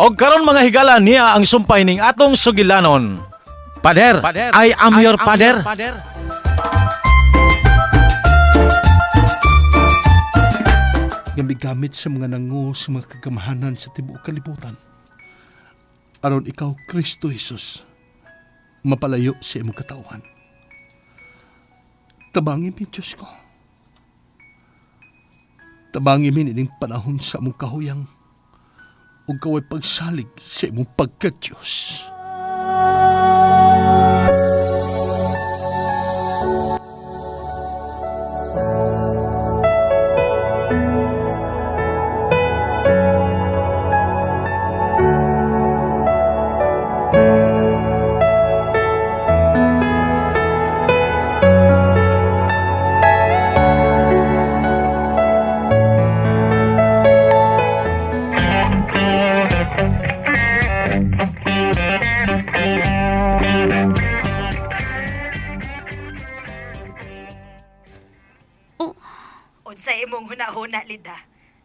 Og karon mga higala niya ang sumpay ning atong sugilanon. Pader, I am your pader. Gamit sa mga nangu sa mga kagamahanan sa tibuok kalibutan. Aron ikaw, Kristo Jesus, mapalayo sa imong katawan. Tabangin mi, Diyos ko. Tabangin mi ining panahon sa among kahuyang ug kaway pagsalig sa imong pagka-Diyos. Unsa imong hunahuna, Linda?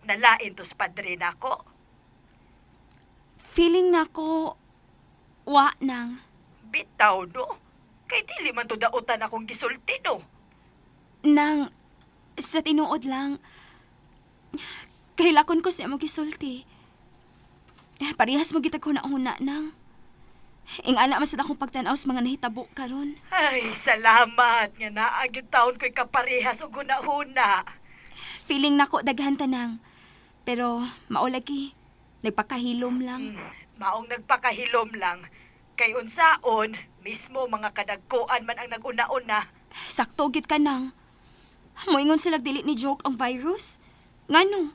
Nalain tos padre nako. Feeling na ko, wa nang. Bitaw no. Kay dili man to dautan akong gisulti no. Nang, sa tinuod lang, kahilakon ko siya magisulti. Parehas magitag huna-huna nang. Ingana man sa akong pagtanaw sa mga nahitabo karon. Ay, salamat nga naagid taon ko'y kaparehas og hunahuna. Feeling na ko daghan tanang. Pero maulagi, nagpakahilom lang. Maong nagpakahilom lang. Kay unsaon, mismo mga kadagkuan man ang naguna-una. Sakto gid ka nang. Moingon sila dili ni joke ang virus. Ngano?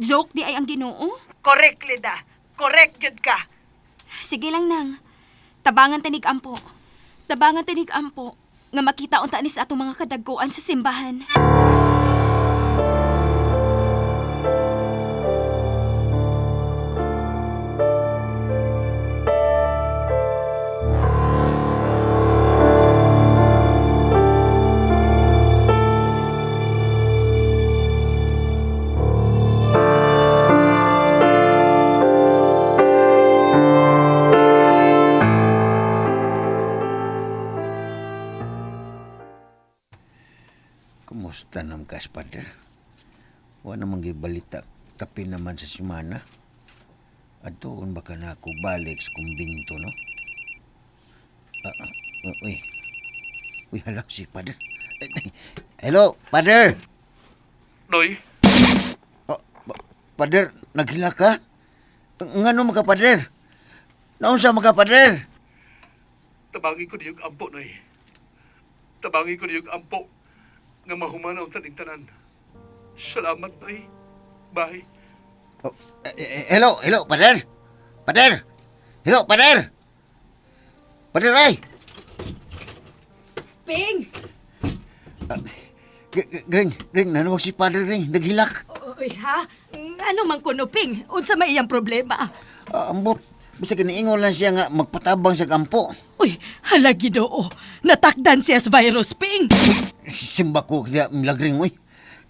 Joke di ay ang Ginoo? Correct, Linda. Correct jud ka. Sige lang nang. Tabangan tanig ampo. Tabangan tanig ampo nga makita unta ni sa atong mga kadagkuan sa simbahan. Kumusta nam kas, Pader? Wala namang gibalita kape naman sa simana. At doon baka na ako balik sa kumbinto, no? Uy. Uy, hala si Pader. Hello, Pader! Noy, Pader, naghila ka? Ngano mga Pader? Naunsa mga Pader? tabangin ko niyong ampo, Noy. Tabangin ko niyong ampo nga mahumanaw taning tanan. Salamat, Noy. Bye. Hello, Pader? Pader! Hello, Pader! Pader, ay! Ping! Ring, nanawag si Pader, Ring. Naghilak. Uy ha? Ano man kuno, Ping? Unsa may iyang problema? Ambot, basta kiniingon lang siya nga magpatabang sa kampo. Uy, hala Ginoo. Natakdan siya sa virus, Ping. Simba ko kaya milagring, uy.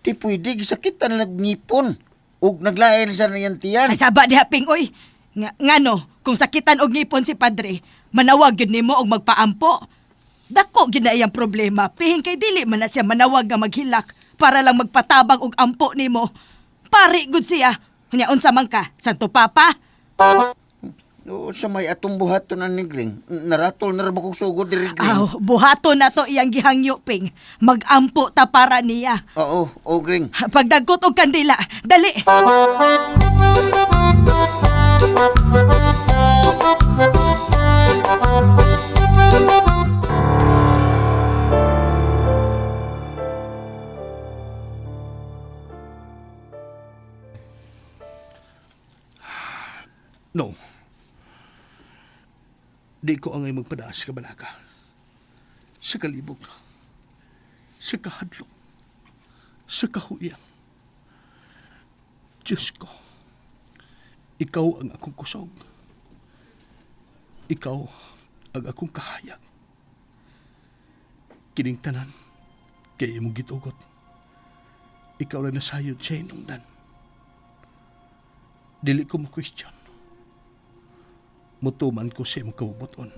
Di pwede, gisakitan na nagnipon. Ug naglain siya na yan tiyan. Ay saba diha, Ping, oy. Ngano, kung sakitan og ngipon si Padre, manawag yun nimo og magpaampo. Dako gyud na iyang problema, Ping, kay dili man na siya manawag nga maghilak para lang magpatabang og ampo nimo. Pare gud siya. Kunya unsa man ka, Santo Papa? O, sa may atong buhaton na nigring. Naratol na rabakong sugod diri Ring. Aw, buhato na to iyang gihangyo, Ping. Magampo ta para niya. Oo, Gring. Pagdagkot og kandila, dali. No. Di ko angay magpadaas ka balaka. Sa kalibog. Sa kahadlok. Sa kahuyang. Diyos ko, ikaw ang akong kusog. Ikaw ang akong kahayag. Kining tanan, kaya imong gitugot. Ikaw lang nasayod sa hinungdan. Dili ko mo-question. mutuman ko sa imong kabubuton.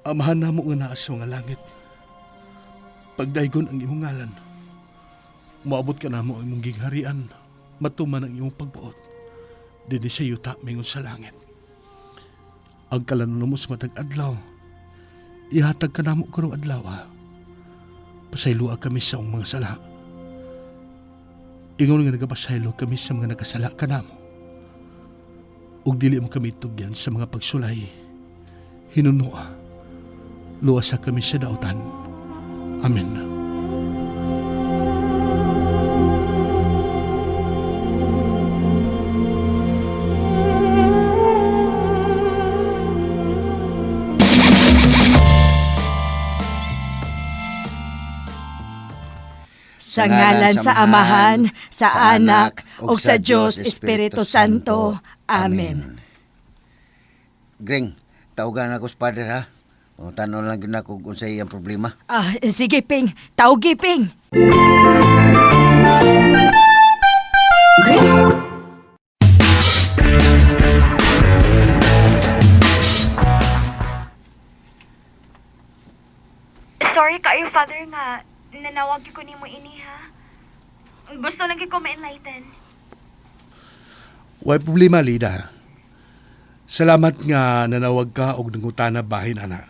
Amahan na mo nga naa sa mga langit. Pagdaygon ang imong ngalan, maabot ka na mo ang imong gingharian, matuman ang imong pagbuot. Dini sa yuta mingon sa langit. Ang kalanon mo sa matag adlaw, ihatag ka na mo karong adlaw. Pasaylua kami sa mga sala. Ingon nga nagapasaylo kami sa mga nakasala ka na mo. Ug dili mo kami tugyan sa mga pagsulay. Hinunua, luwasa kami sa dautan. Amen. Sa ngalan sa Amahan, sa Anak, ug sa Dios Espiritu Santo. Amen. Gring, tawagan ako sa Father ha. O tanong lang yun ako kung sa iyang problema. Sige, Ping. Tawgi, Ping. Sorry kayo, Father, nga nanawag ko nimo ini, ha? Gusto lang ko ma-enlighten. Way problema, Lida. Salamat nga nanawag ka og nangutana bahin ana.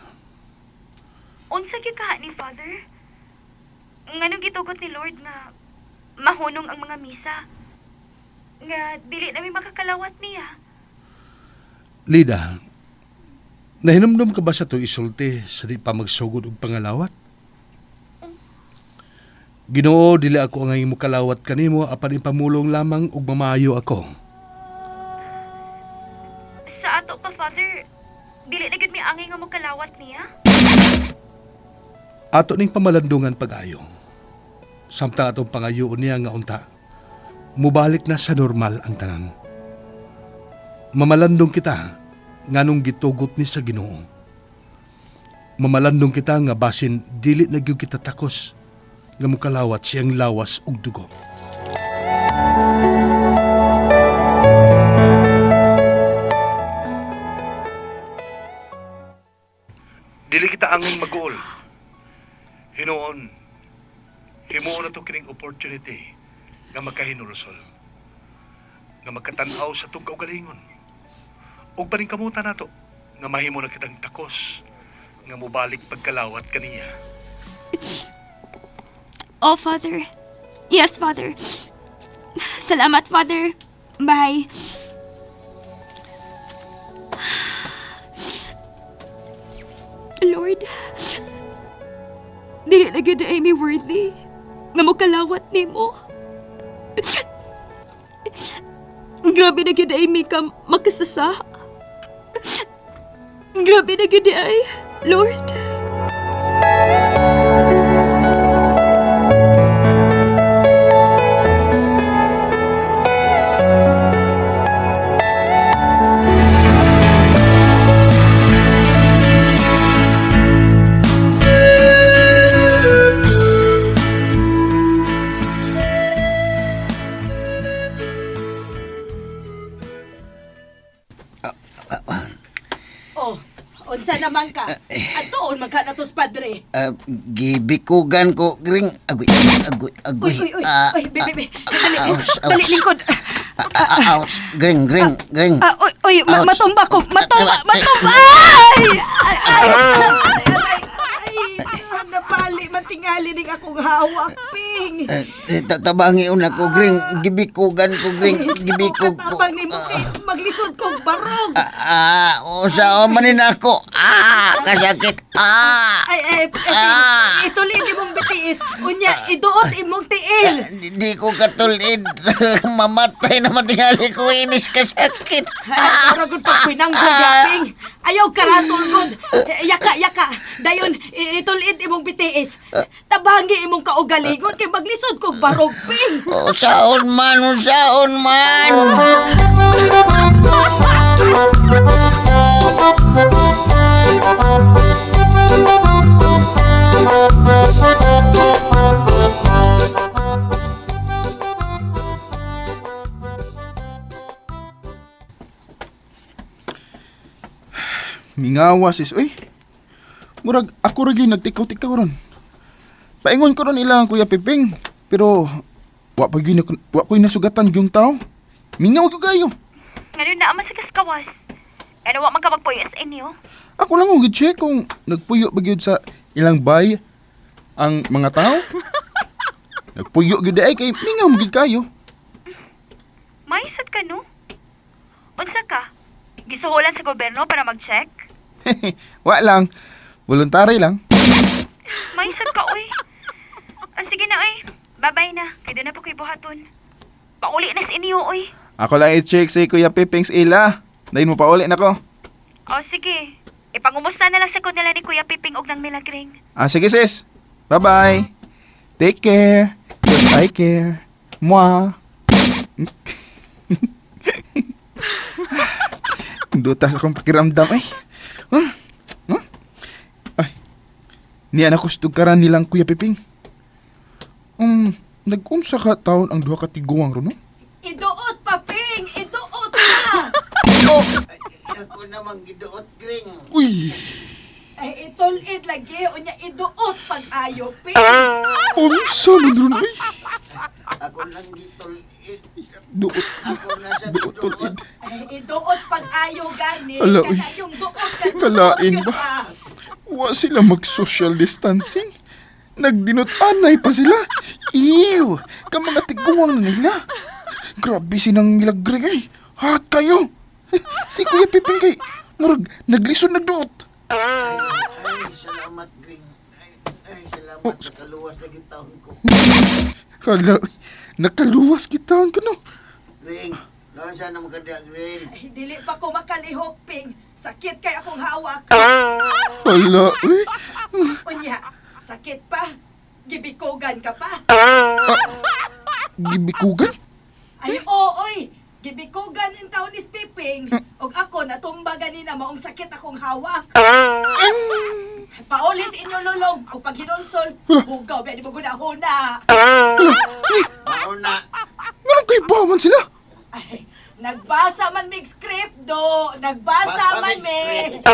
Unsa gyud ka ni Father? Nganong gitugot ni Lord nga mahunong ang mga misa? Nga dili na mi makakalawat niya. Lida, nahinumdum ka ba sa itong isulti sa di pa magsugod og pangalawat? Ginoo, dili ako ang imo kalawat kanimo apan ipamulong lamang og mamayo ako. Sa ato pa, Father, dili na gyud mi angay nga makalawat niya. Ato ning pamalandungan pag-ayo. Samtang atong pangayoon niya nga unta, mubalik na sa normal ang tanan. Mamalandong kita nganong gitugot ni sa Ginoo. Mamalandong kita nga basin dili na gyud kita takos nga mukalawat siyang lawas ug dugo. Dili kita angin mag-goal. Hinoon, himuon na to kining opportunity nga makahinurusol. Nga magkatanaw sa itong kaugalingon. Ug paning kamutan nato nga mahimo na kitang takos nga mubalik pagkalawat kaniya. Oh, Father. Yes, Father. Salamat, Father. Bye. Lord, dili na gyud ay mi worthy nga mokalawat nimo. Grabe na gyud ay mi ka makasasa. Grabe na gyud ay, Lord. Unsa naman ka? Atoon man ka natos, Padre. Gibikugan ko, Gring. Agoy. Uy, bebe. Dali, lingkod. Ouch. Gring. Matumba ko. Matumba. Ay! Napali, matingali ning akong hawak, Ping. Tabangi una ko, Gring. Gibikugan ko, Gring. Gibikog ko. Tabang ni mo, maglisod kong barog. Usa manin ako. Kasakit. Ituloy mong bitiis. Unya, iduot imong tiil. Di ko katulid. Mamatay na matingali ko, inis kasakit. Aragod pag pinanggol, Ping. Ayaw karatulgod. Yaka. Dayon, itulid imong bitiis. Tabangi imong kaugalingon kay maglisod kong barog, Ping. Saon man. Mingawa sis, uy. Murag ako ra gyud nagtikaw-tikaw ron. Paingon ko ron ilang Kuya Piping, pero wa ko'y nasugatan yung tao. Mingaw gyud kayo. Ngano na aman sa kaskawas. Ano wa man ka magpuyo sa inyo? Ako lang og check kung nagpuyo ba gyud sa ilang bay ang mga tao. Nagpuyo gyud ay kay mingaw gyud kayo. Maisad ka no? Unsa ka? Gisuhulan sa gobyerno para mag-check? Wa lang. Voluntary lang. Maisad ka, uy. Sige na, uy. Bye-bye na. Kaya na po kayo buhaton. Pauli na sa inyo, uy. Ako lang i-check si Kuya Piping's ila. Dahin mo pa uli na ko. O, sige. Ipangumusta na lang sa nila ni Kuya Piping og ng Milagring. Sige sis. Bye-bye. Take care. Yes, I care. Mwah. Dutas akong pakiramdam ay. Ay. Niya na kustugkaran nilang Kuya Piping. Nag-unsa ka taon ang duha ka tiguang ron, no? Iduot, Paping! Iduot ka! Oh! Ako namang giduot, Gring. Uy! Ay, itulit lagi. O niya, iduot pag-ayo, Ping. Unsa man ron ay? Ako lang gitulit. Duot. Ako na sa Duot giduot. tulid. Ay, iduot pag-ayo, gani. Ala, uy. Kana yung duot ka. Kalain yun ba? Wa sila mag-social distancing. Nagdinot-anay pa sila. Ew! Ka mga tiguang na nila. Grabe sinang milagre ay. Hat kayo. Si Kuya Piping kay murag naglisod na doot. Ay, salamat, Gring. Ay, salamat. Nakaluwas na gitahon ko. Hala, nakaluwas kita ko no. Gring, naon sana maganda, Gring. Ay, dili pa ko makalihok, Ping. Sakit kay akong hawak. Hala, uy. Unya, sakit pa. Gibikogan ka pa. Gibikugan? Ay, ooy. Gibikogan ang taon ni Piping. Og ako natumba ganina maong sakit akong hawak. Paulis inyo lulong. O pag hinonsol, hugaw ba di mo gunahuna. Mauna. Anong kay baman sila? Ay, nagbasa man mig script do. Nagbasa Basa man mig me. script.